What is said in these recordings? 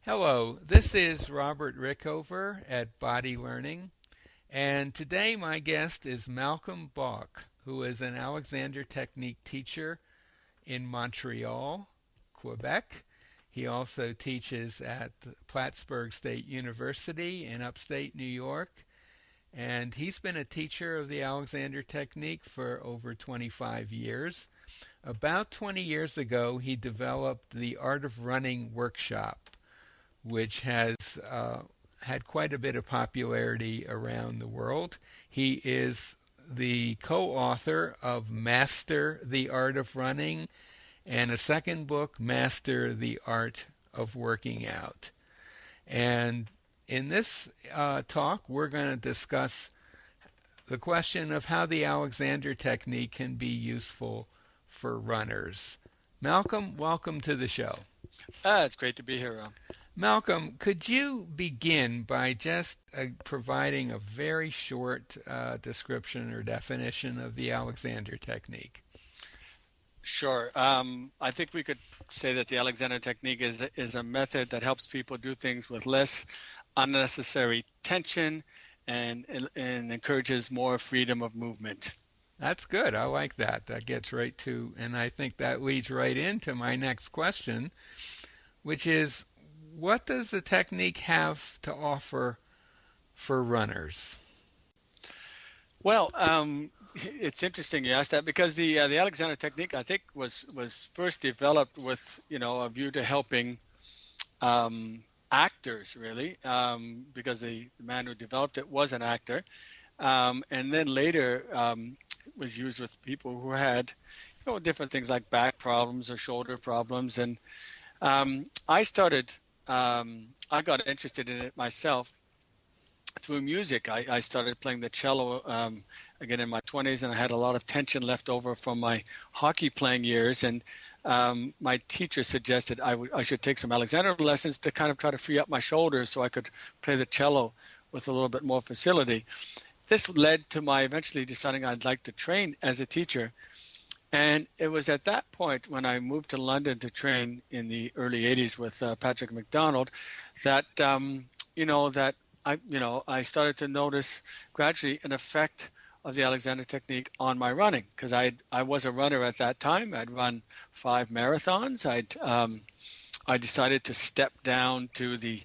Hello, this is Robert Rickover at Body Learning, and today my guest is Malcolm Bach, who is an Alexander Technique teacher in Montreal, Quebec. He also teaches at Plattsburgh State University in upstate New York, and he's been a teacher of the Alexander Technique for over 25 years. About 20 years ago, he developed the Art of Running workshop, which has had quite a bit of popularity around the world. He is the co-author of Master the Art of Running and a second book, Master the Art of Working Out. And in this talk, we're going to discuss the question of how the Alexander Technique can be useful for runners. Malcolm, welcome to the show. It's great to be here, Ron. Malcolm, could you begin by just providing a very short description or definition of the Alexander Technique? Sure. I think we could say that the Alexander Technique is a method that helps people do things with less unnecessary tension and encourages more freedom of movement. That's good. I like that. That gets right to, and I think that leads right into my next question, which is, what does the technique have to offer for runners? Well, it's interesting you asked that because the Alexander Technique, I think, was first developed with a view to helping actors, really, because the man who developed it was an actor, and then later was used with people who had different things like back problems or shoulder problems, and I got interested in it myself through music. I started playing the cello again in my 20s, and I had a lot of tension left over from my hockey playing years. And my teacher suggested I should take some Alexander lessons to kind of try to free up my shoulders so I could play the cello with a little bit more facility. This led to my eventually deciding I'd like to train as a teacher. And it was at that point when I moved to London to train in the early 80s with Patrick MacDonald that, that I started to notice gradually an effect of the Alexander Technique on my running, because I was a runner at that time. I'd run 5 marathons. I decided to step down to the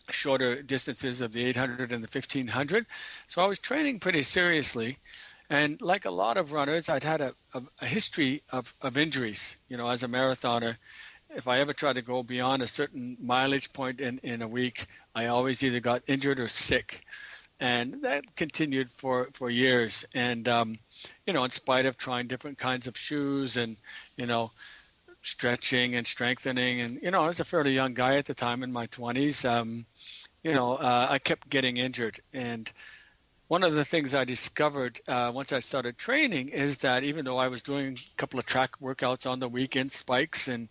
shorter distances of the 800 and the 1500. So I was training pretty seriously. And like a lot of runners, I'd had a history of injuries. As a marathoner, if I ever tried to go beyond a certain mileage point in a week, I always either got injured or sick. And that continued for years. And, in spite of trying different kinds of shoes and, stretching and strengthening. And, I was a fairly young guy at the time in my 20s. I kept getting injured. And one of the things I discovered once I started training is that even though I was doing a couple of track workouts on the weekend, spikes and,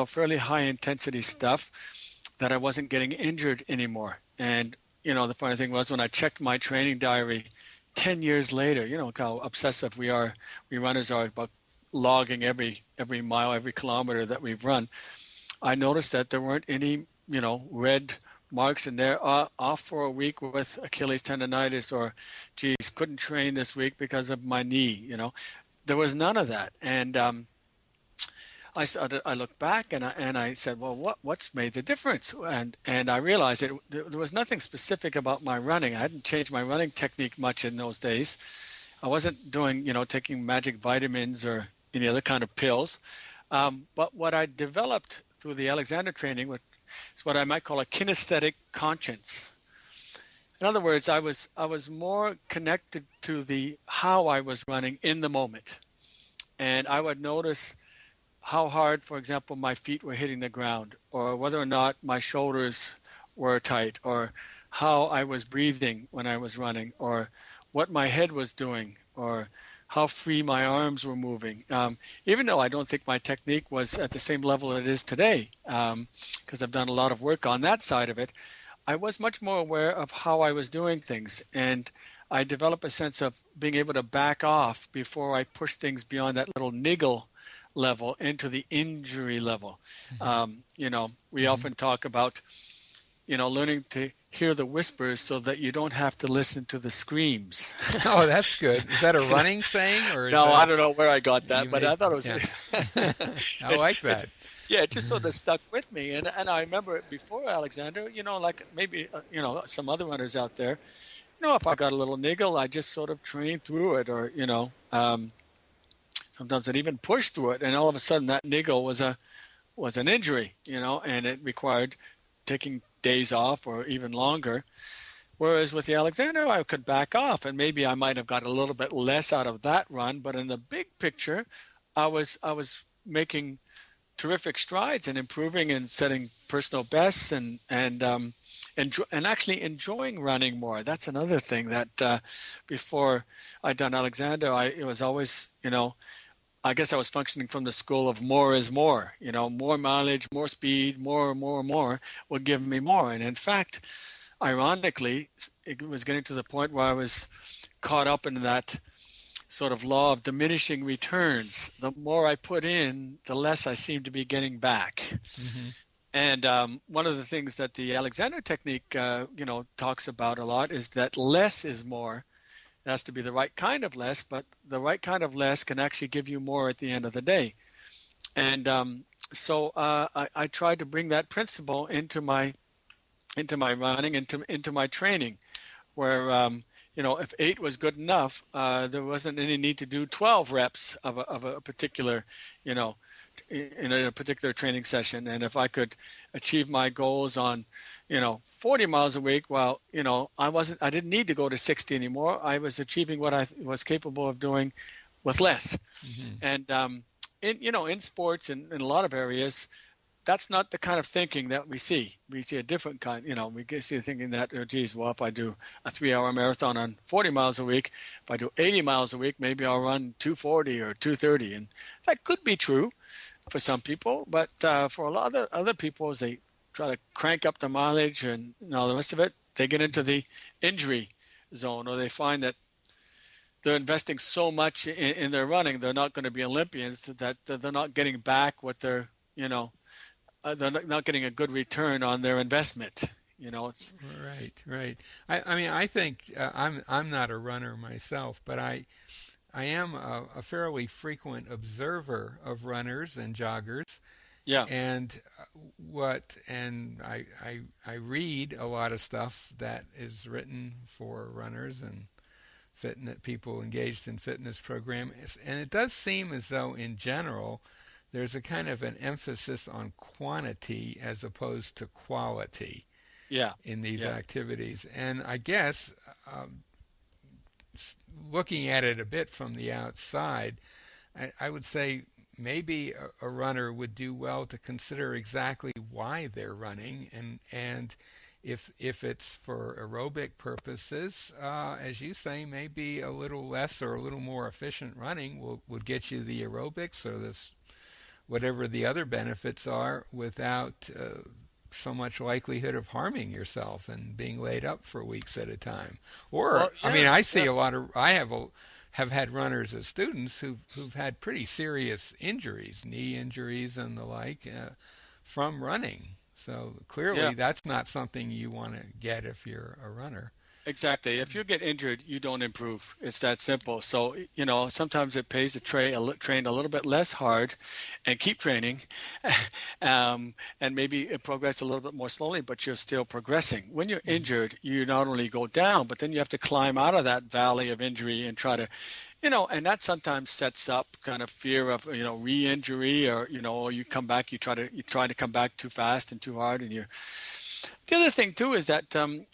fairly high intensity stuff, that I wasn't getting injured anymore. And, the funny thing was when I checked my training diary 10 years later, how obsessive we runners are about logging every mile, every kilometer that we've run. I noticed that there weren't any, red marks in there, off for a week with Achilles tendonitis, or geez, couldn't train this week because of my knee. There was none of that. And I looked back and I said, well, what's made the difference? And I realized there was nothing specific about my running. I hadn't changed my running technique much in those days. I wasn't doing, taking magic vitamins or any other kind of pills. But what I developed through the Alexander training was what I might call a kinesthetic conscience. In other words, I was more connected to how I was running in the moment. And I would notice how hard, for example, my feet were hitting the ground, or whether or not my shoulders were tight, or how I was breathing when I was running, or what my head was doing, or how free my arms were moving. Even though I don't think my technique was at the same level it is today, because I've done a lot of work on that side of it, I was much more aware of how I was doing things. And I developed a sense of being able to back off before I pushed things beyond that little niggle level into the injury level. We Mm-hmm. often talk about, learning to hear the whispers so that you don't have to listen to the screams. Oh, that's good. Is that a you know, running saying, or is no, I that don't know where I got you that, but made? I thought it was, Yeah. I it, like it, that. yeah, it just sort of stuck with me. And I remember it before Alexander, like maybe, some other runners out there, if I got a little niggle, I just sort of trained through it, or, sometimes I'd even push through it. And all of a sudden that niggle was an injury, and it required taking days off or even longer. Whereas with the Alexander, I could back off, and maybe I might have got a little bit less out of that run. But in the big picture, I was making terrific strides and improving and setting personal bests, and actually enjoying running more. That's another thing that before I'd done Alexander, it was always, I guess I was functioning from the school of more is more. More mileage, more speed, more will give me more. And in fact, ironically, it was getting to the point where I was caught up in that sort of law of diminishing returns. The more I put in, the less I seem to be getting back. Mm-hmm. And one of the things that the Alexander technique, talks about a lot is that less is more. It has to be the right kind of less, but the right kind of less can actually give you more at the end of the day. And so I tried to bring that principle into my running, into my training, where if 8 was good enough, there wasn't any need to do 12 reps of a particular, you know, in a particular training session. And if I could achieve my goals on, 40 miles a week, well, I didn't need to go to 60 anymore. I was achieving what I was capable of doing with less. Mm-hmm. And in sports and in a lot of areas, that's not the kind of thinking that we see. We see a different kind. We see the thinking that, oh, geez, well, if I do a 3-hour marathon on 40 miles a week, if I do 80 miles a week, maybe I'll run 240 or 230. And that could be true for some people, but for a lot of other people, as they try to crank up the mileage and all the rest of it, they get into the injury zone, or they find that they're investing so much in their running, they're not going to be Olympians, that they're not getting back what they're not getting a good return on their investment. It's Right, right. I mean, I think I'm not a runner myself, but I am a fairly frequent observer of runners and joggers, yeah, and I read a lot of stuff that is written for runners and fitness people engaged in fitness programs, and it does seem as though in general there's a kind of an emphasis on quantity as opposed to quality yeah, in these yeah, activities. And I guess looking at it a bit from the outside, I would say maybe a runner would do well to consider exactly why they're running, and if it's for aerobic purposes, as you say, maybe a little less or a little more efficient running will get you the aerobics or this whatever the other benefits are without so much likelihood of harming yourself and being laid up for weeks at a time. Or, well, I mean, yeah, I see yeah, a lot of, I have had runners as students who've had pretty serious injuries, knee injuries and the like, from running. So yeah. clearly that's not something you want to get if you're a runner. Exactly. If you get injured, you don't improve. It's that simple. So, sometimes it pays to train a little bit less hard and keep training, and maybe progress a little bit more slowly, but you're still progressing. When you're injured, you not only go down, but then you have to climb out of that valley of injury and try to, and that sometimes sets up kind of fear of, re-injury, or, or you come back, you try to come back too fast and too hard, and the other thing too is that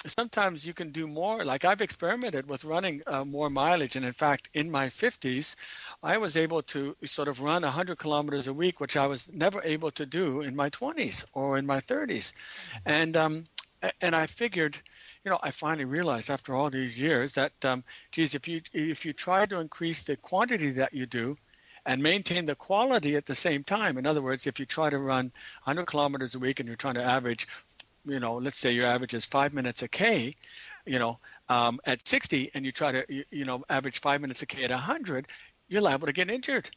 sometimes you can do more. Like I've experimented with running more mileage, and in fact, in my 50s, I was able to sort of run 100 kilometers a week, which I was never able to do in my 20s or in my 30s. And I figured, I finally realized after all these years that, geez, if you try to increase the quantity that you do, and maintain the quality at the same time. In other words, if you try to run 100 kilometers a week and you're trying to average, let's say your average is 5 minutes a K, at 60, and you try to, average 5 minutes a K at 100, you're liable to get injured.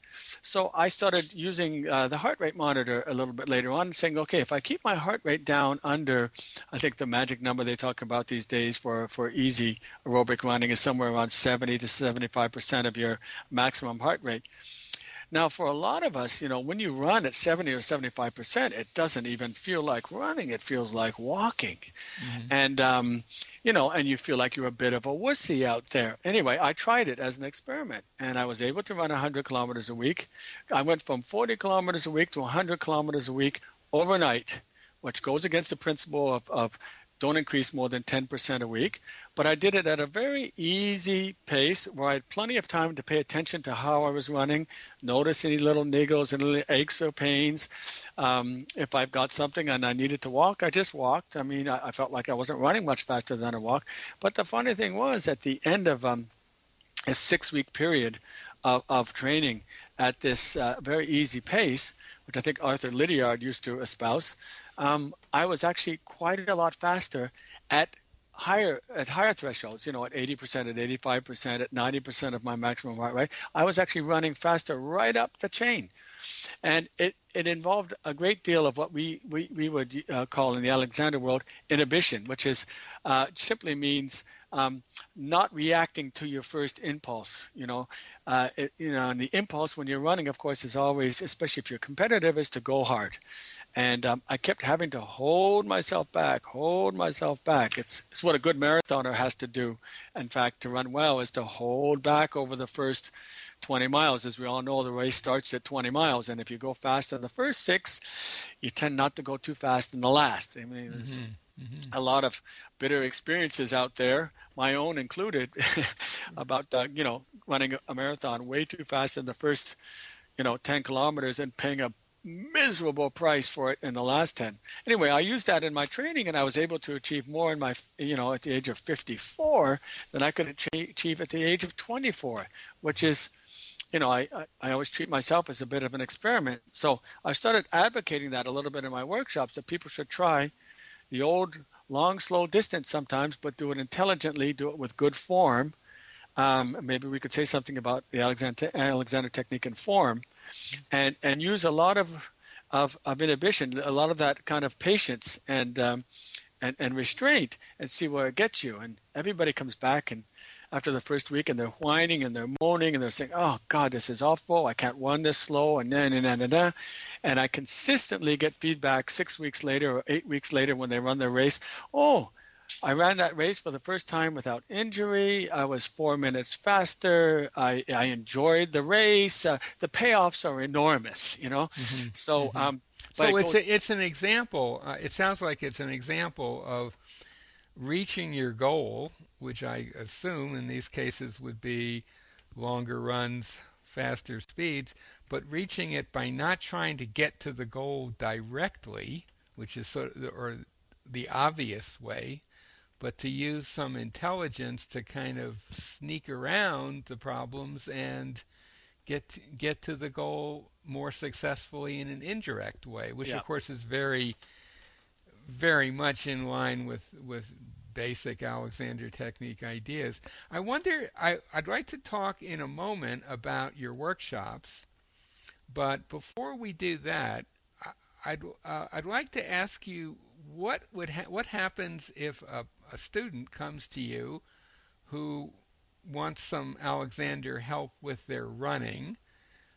So I started using the heart rate monitor a little bit later on, saying, okay, if I keep my heart rate down under, I think the magic number they talk about these days for easy aerobic running is somewhere around 70 to 75% of your maximum heart rate. Now, for a lot of us, when you run at 70 or 75%, it doesn't even feel like running. It feels like walking. Hmm. And, and you feel like you're a bit of a wussy out there. Anyway, I tried it as an experiment and I was able to run 100 kilometers a week. I went from 40 kilometers a week to 100 kilometers a week overnight, which goes against the principle of don't increase more than 10% a week. But I did it at a very easy pace where I had plenty of time to pay attention to how I was running, notice any little niggles, any little aches or pains. If I've got something and I needed to walk, I just walked. I mean, I felt like I wasn't running much faster than a walk. But the funny thing was, at the end of a 6-week period of training at this very easy pace, which I think Arthur Lydiard used to espouse, I was actually quite a lot faster at higher thresholds, at 80%, at 85%, at 90% of my maximum heart rate. I was actually running faster right up the chain. And it involved a great deal of what we would call in the Alexander world inhibition, which is simply means not reacting to your first impulse. And the impulse when you're running, of course, is always, especially if you're competitive, is to go hard. And I kept having to hold myself back. It's what a good marathoner has to do. In fact, to run well is to hold back over the first 20 miles. As we all know, the race starts at 20 miles. And if you go fast in the first 6, you tend not to go too fast in the last. I mean, there's a lot of bitter experiences out there, my own included, about, running a marathon way too fast in the first, 10 kilometers and paying a miserable price for it in the last 10. Anyway, I used that in my training and I was able to achieve more in my, at the age of 54 than I could achieve at the age of 24, which is, I always treat myself as a bit of an experiment. So I started advocating that a little bit in my workshops, that people should try the old long, slow distance sometimes, but do it intelligently, do it with good form. Maybe we could say something about the Alexander technique and form, and use a lot of inhibition, a lot of that kind of patience and restraint, and see where it gets you. And everybody comes back and after the first week and they're whining and they're moaning and they're saying, "Oh God, this is awful. I can't run this slow," and then. And I consistently get feedback 6 weeks later or 8 weeks later when they run their race. "Oh, I ran that race for the first time without injury. I was 4 minutes faster. I enjoyed the race. The payoffs are enormous, Hmm. So, Hmm. but So it goes, it's an example. It sounds like it's an example of reaching your goal, which I assume in these cases would be longer runs, faster speeds, but reaching it by not trying to get to the goal directly, which is sort of, or the obvious way, but to use some intelligence to kind of sneak around the problems and get to the goal more successfully in an indirect way, which yeah, of course is very very much in line with basic Alexander technique ideas. I wonder, I'd like to talk in a moment about your workshops, but before we do that, I'd like to ask you what happens if a student comes to you who wants some Alexander help with their running,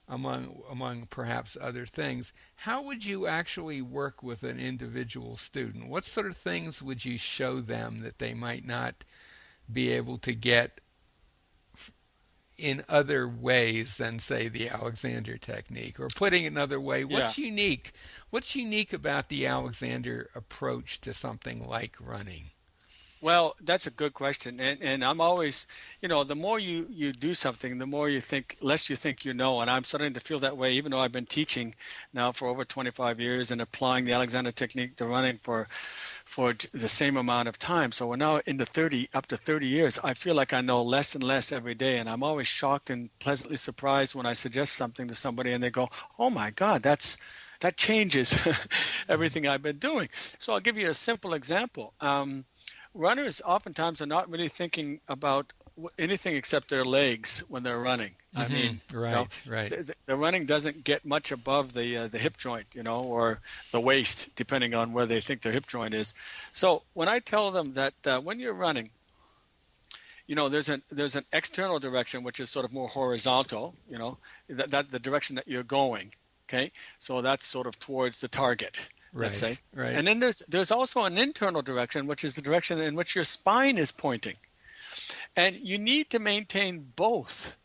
among perhaps other things. How would you actually work with an individual student? What sort of things would you show them that they might not be able to get in other ways than, say, the Alexander technique? Or putting it another way, yeah. what's unique about the Alexander approach to something like running? Well, that's a good question, and I'm always, the more you do something, the more you think, less you think you know, and I'm starting to feel that way, even though I've been teaching now for over 25 years and applying the Alexander technique to running for the same amount of time. So we're now into up to 30 years. I feel like I know less and less every day, and I'm always shocked and pleasantly surprised when I suggest something to somebody and they go, "Oh my God, that changes everything I've been doing." So I'll give you a simple example. Runners oftentimes are not really thinking about anything except their legs when they're running. I mean, Right, right. the running doesn't get much above the hip joint, or the waist, depending on where they think their hip joint is. So when I tell them that when you're running, there's an external direction which is sort of more horizontal, that the direction that you're going. Okay, so that's sort of towards the target, let's say. Right. And then there's also an internal direction, which is the direction in which your spine is pointing, and you need to maintain both.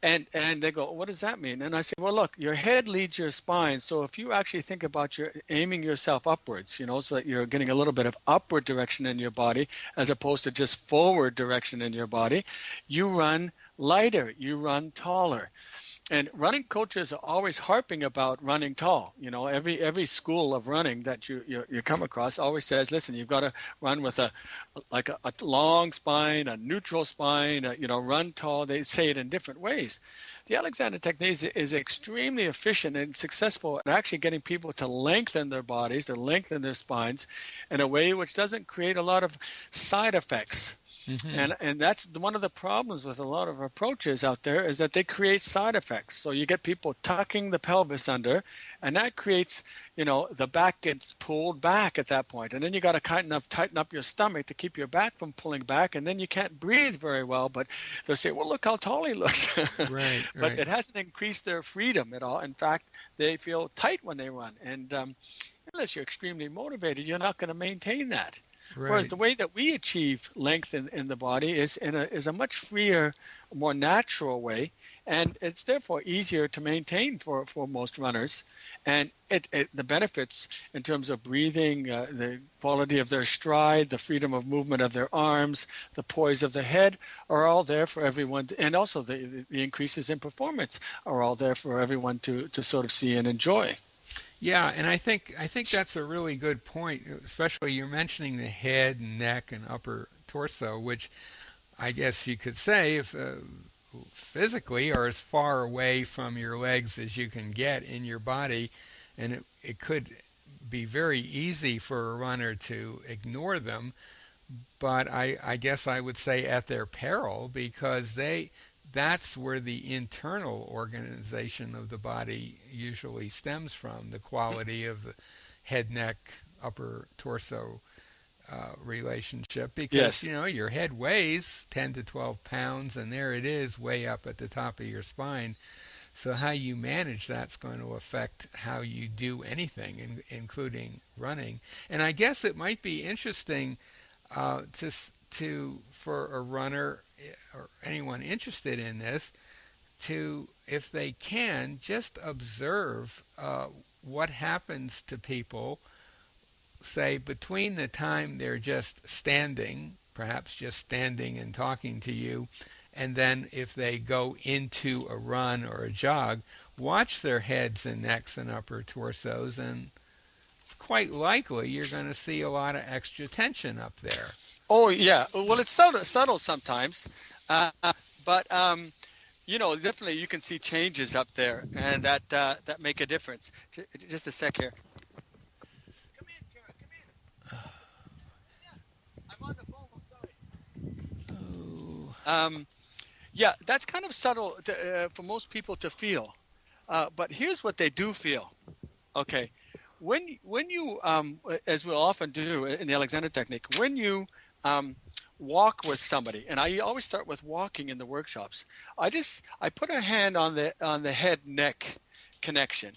And they go, what does that mean? And I say, well, look, your head leads your spine. So if you actually think about aiming yourself upwards, so that you're getting a little bit of upward direction in your body as opposed to just forward direction in your body, you run lighter, you run taller. And running coaches are always harping about running tall. Every school of running that you come across always says, listen, you've got to run with a long spine, a neutral spine, run tall. They say it in different ways. The Alexander technique is extremely efficient and successful at actually getting people to lengthen their bodies, to lengthen their spines in a way which doesn't create a lot of side effects. And that's one of the problems with a lot of approaches out there, is that they create side effects. So you get people tucking the pelvis under, and that creates, the back gets pulled back at that point. And then you got to tighten up your stomach to keep your back from pulling back, and then you can't breathe very well. But they'll say, well, look how tall he looks. Right. But it hasn't increased their freedom at all. In fact, they feel tight when they run. And unless you're extremely motivated, you're not going to maintain that. Right. Whereas the way that we achieve length in the body is a much freer, more natural way, and it's therefore easier to maintain for most runners. And the benefits in terms of breathing, the quality of their stride, the freedom of movement of their arms, the poise of the head are all there for everyone, and also the increases in performance are all there for everyone to sort of see and enjoy. Yeah, and I think that's a really good point, especially you're mentioning the head, neck, and upper torso, which I guess you could say if physically are as far away from your legs as you can get in your body, and it could be very easy for a runner to ignore them, but I guess I would say at their peril, because that's where the internal organization of the body usually stems from, the quality of the head, neck, upper torso relationship, because Yes. your head weighs 10 to 12 pounds, and there it is way up at the top of your spine. So how you manage that's going to affect how you do anything, including running. And I guess it might be interesting for a runner or anyone interested in this to, if they can, just observe what happens to people, say, between the time they're just standing, perhaps just standing and talking to you, and then if they go into a run or a jog, watch their heads and necks and upper torsos, and it's quite likely you're going to see a lot of extra tension up there. Oh, yeah. Well, it's subtle sometimes, but definitely you can see changes up there, and that make a difference. Just a sec here. Come in, Kara. Come in. Yeah, I'm on the phone. I'm sorry. Yeah, that's kind of subtle for most people to feel, but here's what they do feel. Okay, when you as we often do in the Alexander technique, when you walk with somebody, and I always start with walking in the workshops. I put a hand on the head neck connection,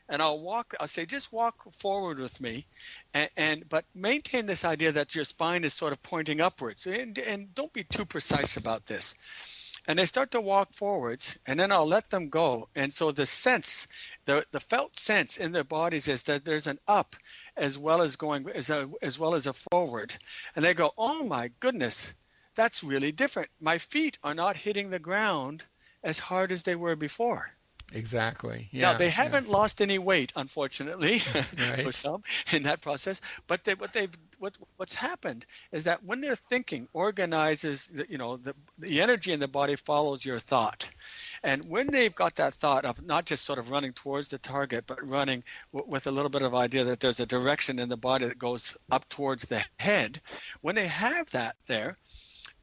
and I'll say, just walk forward with me, but maintain this idea that your spine is sort of pointing upwards, and don't be too precise about this. And they start to walk forwards, and then I'll let them go. And so the sense, the felt sense in their bodies is that there's an up as well as a forward. And they go, oh my goodness, that's really different. My feet are not hitting the ground as hard as they were before. Exactly. Yeah. Now, they haven't lost any weight, unfortunately, Right. for some in that process. But what's happened is that when they're thinking, organizes, the energy in the body follows your thought. And when they've got that thought of not just sort of running towards the target, but running with a little bit of idea that there's a direction in the body that goes up towards the head, when they have that there,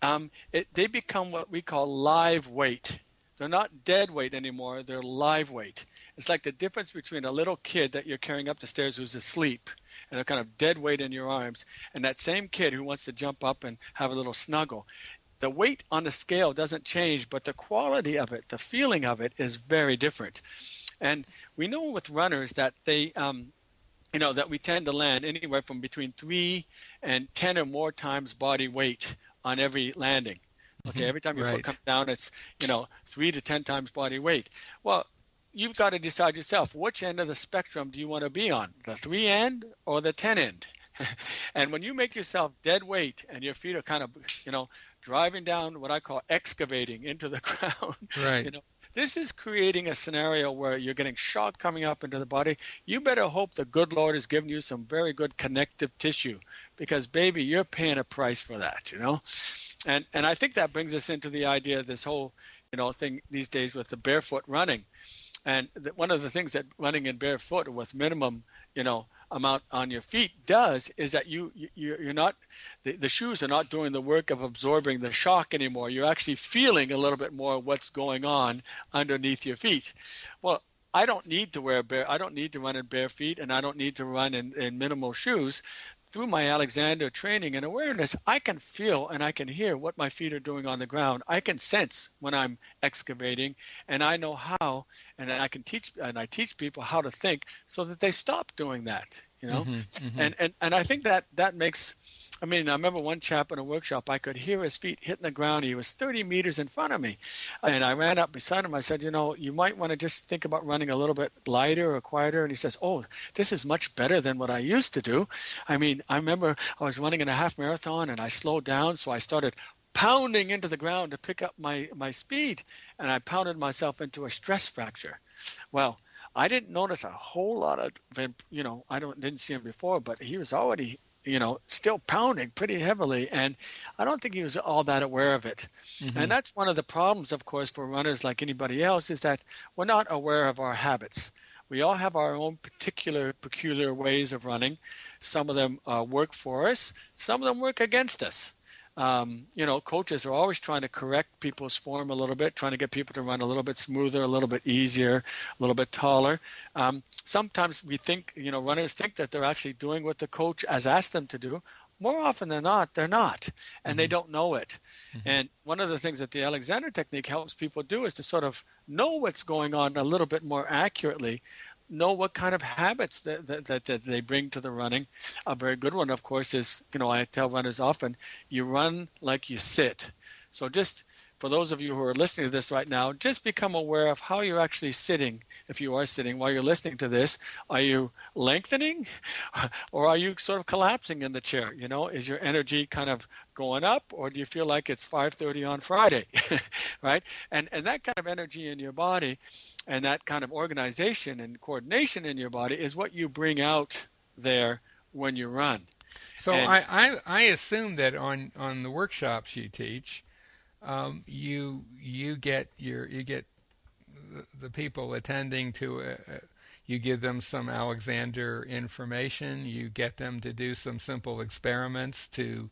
They become what we call live weight. They're not dead weight anymore. They're live weight. It's like the difference between a little kid that you're carrying up the stairs who's asleep and a kind of dead weight in your arms, and that same kid who wants to jump up and have a little snuggle. The weight on the scale doesn't change, but the quality of it, the feeling of it is very different. And we know with runners that that we tend to land anywhere from between 3 and 10 or more times body weight on every landing. Okay, Hmm. every time your foot Right. comes down, it's 3 to 10 times body weight. Well, you've got to decide yourself which end of the spectrum do you want to be on, the 3 end or the 10 end. And when you make yourself dead weight and your feet are kind of, driving down what I call excavating into the ground, Right. you know, this is creating a scenario where you're getting shock coming up into the body. You better hope the good Lord has given you some very good connective tissue because, baby, you're paying a price for that. And I think that brings us into the idea of this whole, thing these days with the barefoot running. And one of the things that running in barefoot with minimum, amount on your feet does is that you're not the shoes are not doing the work of absorbing the shock anymore. You're actually feeling a little bit more what's going on underneath your feet. Well, I don't need to run in bare feet, and I don't need to run in minimal shoes. Through my Alexander training and awareness, I can feel and I can hear what my feet are doing on the ground. I can sense when I'm excavating, and I know how, and I teach people how to think so that they stop doing that. Hmm. Hmm. And I think that makes. I mean, I remember one chap in a workshop, I could hear his feet hitting the ground. He was 30 meters in front of me. And I ran up beside him. I said, you might want to just think about running a little bit lighter or quieter. And he says, oh, this is much better than what I used to do. I mean, I remember I was running in a half marathon and I slowed down. So I started pounding into the ground to pick up my speed. And I pounded myself into a stress fracture. Well, I didn't notice a whole lot of, didn't see him before, but he was already still pounding pretty heavily. And I don't think he was all that aware of it. Hmm. And that's one of the problems, of course, for runners like anybody else, is that we're not aware of our habits. We all have our own peculiar ways of running. Some of them work for us, some of them work against us. Coaches are always trying to correct people's form a little bit, trying to get people to run a little bit smoother, a little bit easier, a little bit taller. Sometimes we think, runners think that they're actually doing what the coach has asked them to do. More often than not, they're not, and they Hmm. don't know it. Hmm. And one of the things that the Alexander technique helps people do is to sort of know what's going on a little bit more accurately, know what kind of habits that they bring to the running. A very good one, of course, is, I tell runners often, you run like you sit. So just for those of you who are listening to this right now, just become aware of how you're actually sitting. If you are sitting while you're listening to this, are you lengthening or are you sort of collapsing in the chair? Is your energy kind of going up, or do you feel like it's 5:30 on Friday, right? And that kind of energy in your body and that kind of organization and coordination in your body is what you bring out there when you run. So And I assume that on the workshops you teach, you get the people attending to you give them some Alexander information. You get them to do some simple experiments to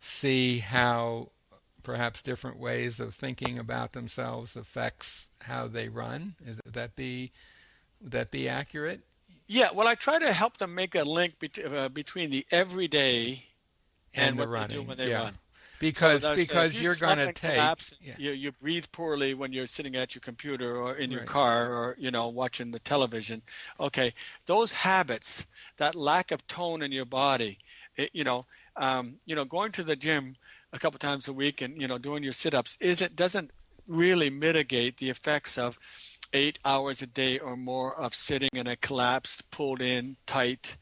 see how perhaps different ways of thinking about themselves affects how they run. Would that be accurate? yeah, well, I try to help them make a link between the everyday and And the what they do when running, they yeah, run. So there's if because you you're slip gonna and take, collapse, yeah, you breathe poorly when you're sitting at your computer or in your right. car or watching the television. Okay, those habits, that lack of tone in your body, going to the gym a couple times a week and doing your sit-ups isn't doesn't really mitigate the effects of 8 hours a day or more of sitting in a collapsed, pulled in, tight,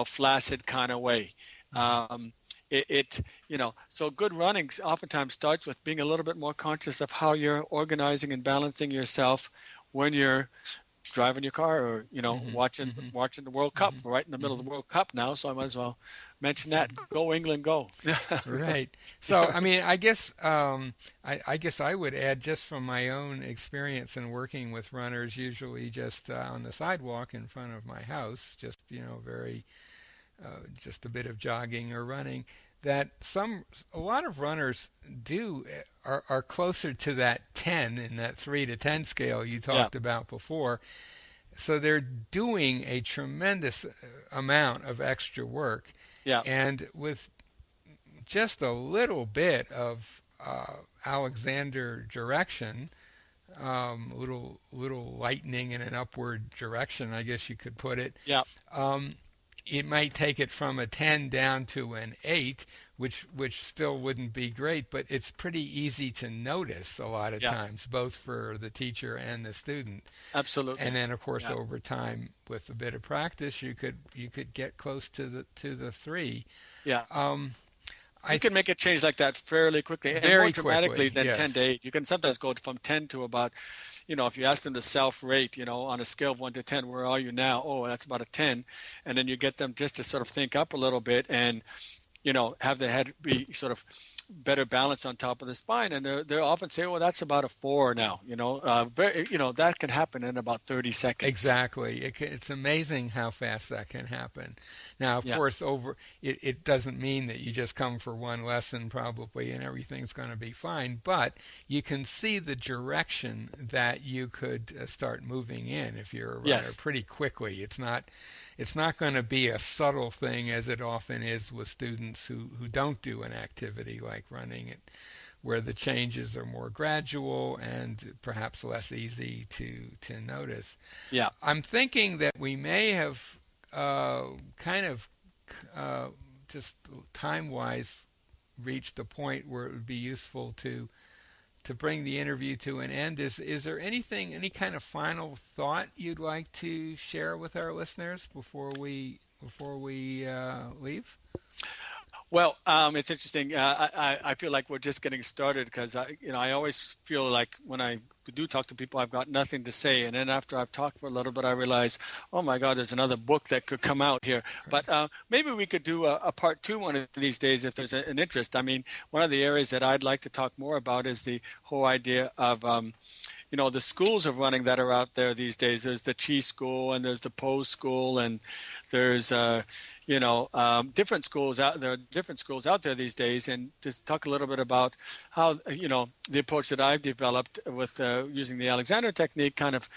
flaccid kind of way. Hmm. Um, so good running oftentimes starts with being a little bit more conscious of how you're organizing and balancing yourself when you're driving your car or Hmm. Hmm. watching the World Cup. Hmm. We're right in the middle of Hmm. the World Cup now, so I might as well mention that. Go England, go! Right. So, I mean, I guess I would add just from my own experience in working with runners, usually just on the sidewalk in front of my house, just very just a bit of jogging or running. that a lot of runners do are closer to that 10 in that 3 to 10 scale you Yeah, talked about before. So they're doing a tremendous amount of extra work, yeah, and with just a little bit of Alexander direction, little lightning in an upward direction, I guess you could put it. yeah, Um, it might take it from a 10 down to an 8, which still wouldn't be great, but it's pretty easy to notice a lot of yeah, times, both for the teacher and the student. And absolutely. then, of course, Yeah, over time, with a bit of practice, you could get close to the 3. yeah. Um, You I can th- make a change like that fairly quickly and more Very dramatically quickly, than 10 to yes. 8. You can sometimes go from 10 to about, if you ask them to self-rate, on a scale of 1 to 10, where are you now? Oh, that's about a 10. And then you get them just to sort of think up a little bit and have the head be sort of better balanced on top of the spine, and they often say, "Well, that's about a 4 now." That can happen in about 30 seconds. Exactly. It's amazing how fast that can happen. Now, of Yeah. course, it doesn't mean that you just come for one lesson probably and everything's going to be fine, but you can see the direction that you could start moving in if you're a runner Yes. pretty quickly. It's not going to be a subtle thing as it often is with students who don't do an activity like running it, where the changes are more gradual and perhaps less easy to notice. Yeah. I'm thinking that we may have kind of uh, just time-wise reached a point where it would be useful to bring the interview to an end. Is there any kind of final thought you'd like to share with our listeners before we leave? Well, it's interesting. I feel like we're just getting started because I always feel like when I do talk to people, I've got nothing to say, and then after I've talked for a little bit, I realize, oh my God, there's another book that could come out here. But maybe we could do a part two one of these days if there's an interest. I mean, one of the areas that I'd like to talk more about is the whole idea of the schools of running that are out there these days. There's the Chi School and there's the Pose School, and there's different schools out there. Different schools out there these days, and just talk a little bit about how the approach that I've developed with using the Alexander technique, kind of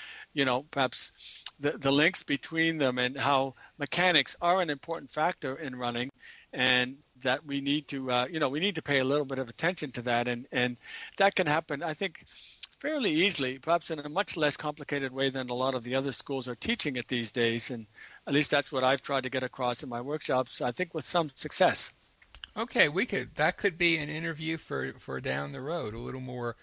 perhaps the links between them and how mechanics are an important factor in running, and that we need to we need to pay a little bit of attention to that, and that can happen, I think, fairly easily, perhaps in a much less complicated way than a lot of the other schools are teaching it these days. And at least that's what I've tried to get across in my workshops, I think with some success. Okay, that could be an interview for down the road, a little more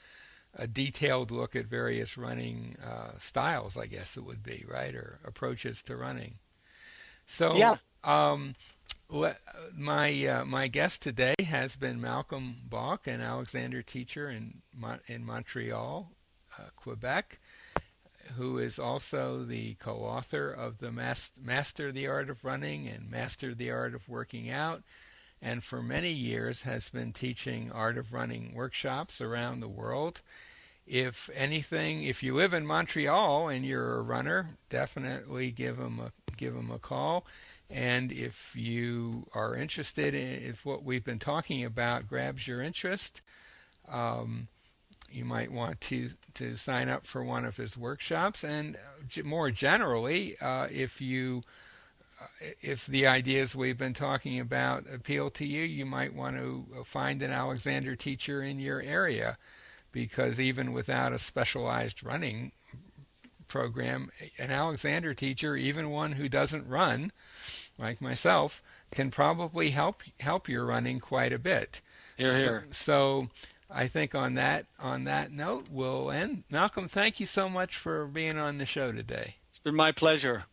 a detailed look at various running styles, I guess it would be, right, or approaches to running. Yeah. So, my guest today has been Malcolm Bach, an Alexander teacher in Montreal, Quebec, who is also the co-author of the Master the Art of Running and Master the Art of Working Out, and for many years has been teaching Art of Running workshops around the world. If you live in Montreal and you're a runner, definitely give him a call. And if you are interested if what we've been talking about grabs your interest, um, you might want to sign up for one of his workshops. And more generally, if the ideas we've been talking about appeal to you, you might want to find an Alexander teacher in your area, because even without a specialized running program, an Alexander teacher, even one who doesn't run, like myself, can probably help your running quite a bit. Here, here. So I think on that note, we'll end. Malcolm, thank you so much for being on the show today. It's been my pleasure.